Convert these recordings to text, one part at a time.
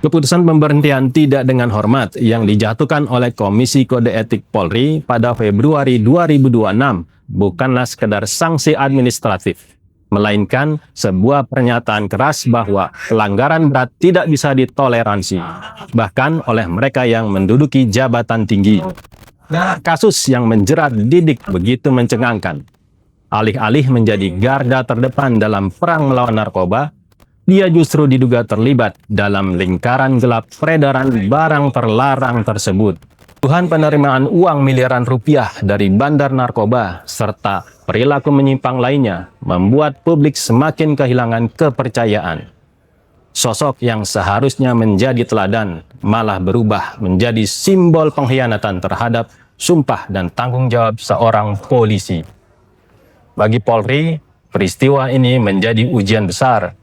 Keputusan pemberhentian tidak dengan hormat yang dijatuhkan oleh Komisi Kode Etik Polri pada Februari 2026 bukanlah sekedar sanksi administratif, melainkan sebuah pernyataan keras bahwa pelanggaran berat tidak bisa ditoleransi, bahkan oleh mereka yang menduduki jabatan tinggi. Kasus yang menjerat Didik begitu mencengangkan. Alih-alih menjadi garda terdepan dalam perang melawan narkoba, dia justru diduga terlibat dalam lingkaran gelap peredaran barang terlarang tersebut. Tuduhan penerimaan uang miliaran rupiah dari bandar narkoba serta perilaku menyimpang lainnya membuat publik semakin kehilangan kepercayaan. Sosok yang seharusnya menjadi teladan malah berubah menjadi simbol pengkhianatan terhadap sumpah dan tanggung jawab seorang polisi. Bagi Polri, peristiwa ini menjadi ujian besar.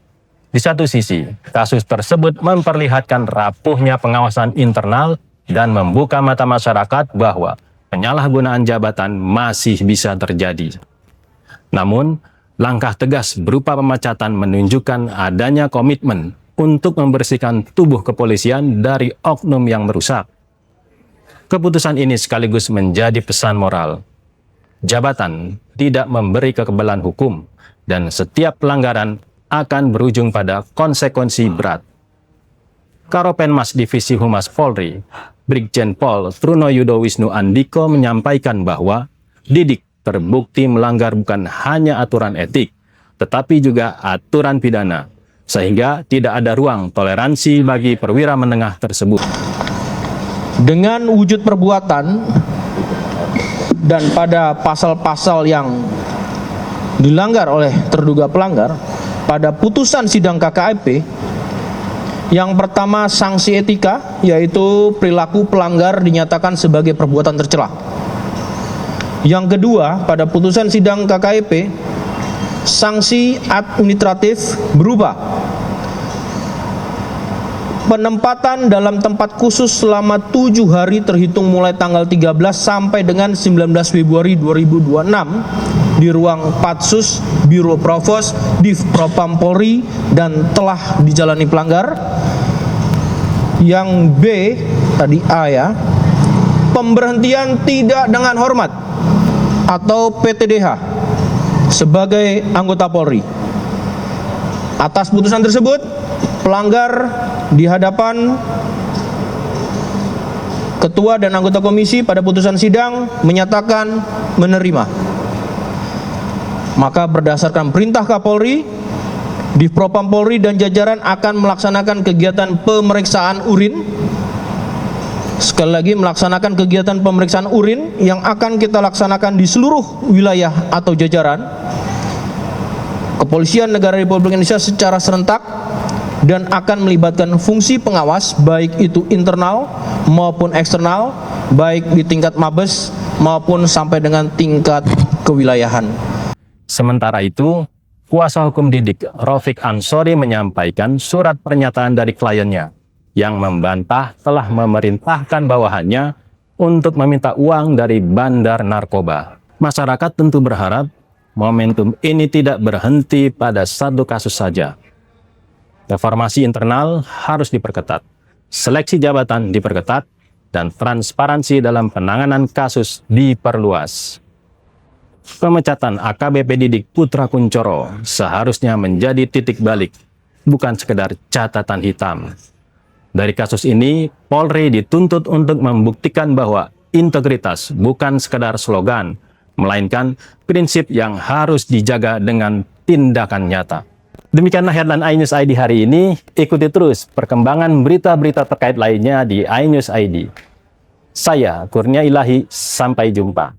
Di satu sisi, kasus tersebut memperlihatkan rapuhnya pengawasan internal dan membuka mata masyarakat bahwa penyalahgunaan jabatan masih bisa terjadi. Namun, langkah tegas berupa pemecatan menunjukkan adanya komitmen untuk membersihkan tubuh kepolisian dari oknum yang merusak. Keputusan ini sekaligus menjadi pesan moral. Jabatan tidak memberi kekebalan hukum, dan setiap pelanggaran akan berujung pada konsekuensi berat. Karopenmas Divisi Humas Polri, Brigjen Pol Trunoyudo Wisnu Andiko menyampaikan bahwa Didik terbukti melanggar bukan hanya aturan etik, tetapi juga aturan pidana, sehingga tidak ada ruang toleransi bagi perwira menengah tersebut. Dengan wujud perbuatan dan pada pasal-pasal yang dilanggar oleh terduga pelanggar, pada putusan sidang KKIP, yang pertama sanksi etika, yaitu perilaku pelanggar dinyatakan sebagai perbuatan tercela. Yang kedua, pada putusan sidang KKIP, sanksi administratif berupa penempatan dalam tempat khusus selama 7 hari terhitung mulai tanggal 13 sampai dengan 19 Februari 2026 di ruang Patsus Biro Provos Div Propam Polri dan telah dijalani pelanggar. Yang B, tadi A ya, pemberhentian tidak dengan hormat atau PTDH sebagai anggota Polri. Atas putusan tersebut, pelanggar di hadapan ketua dan anggota komisi pada putusan sidang menyatakan menerima. Maka berdasarkan perintah Kapolri, Divpropam Polri dan jajaran akan melaksanakan kegiatan pemeriksaan urin. Sekali lagi, melaksanakan kegiatan pemeriksaan urin yang akan kita laksanakan di seluruh wilayah atau jajaran Kepolisian Negara Republik Indonesia secara serentak dan akan melibatkan fungsi pengawas baik itu internal maupun eksternal, baik di tingkat Mabes maupun sampai dengan tingkat kewilayahan. Sementara itu, kuasa hukum Didik Raufik Ansori menyampaikan surat pernyataan dari kliennya yang membantah telah memerintahkan bawahannya untuk meminta uang dari bandar narkoba. Masyarakat tentu berharap momentum ini tidak berhenti pada satu kasus saja. Reformasi internal harus diperketat, seleksi jabatan diperketat, dan transparansi dalam penanganan kasus diperluas. Pemecatan AKBP Didik Putra Kuncoro seharusnya menjadi titik balik, bukan sekedar catatan hitam. Dari kasus ini, Polri dituntut untuk membuktikan bahwa integritas bukan sekedar slogan, melainkan prinsip yang harus dijaga dengan tindakan nyata. Demikianlah headline iNews ID hari ini. Ikuti terus perkembangan berita-berita terkait lainnya di iNews ID. Saya Kurnia Ilahi, sampai jumpa.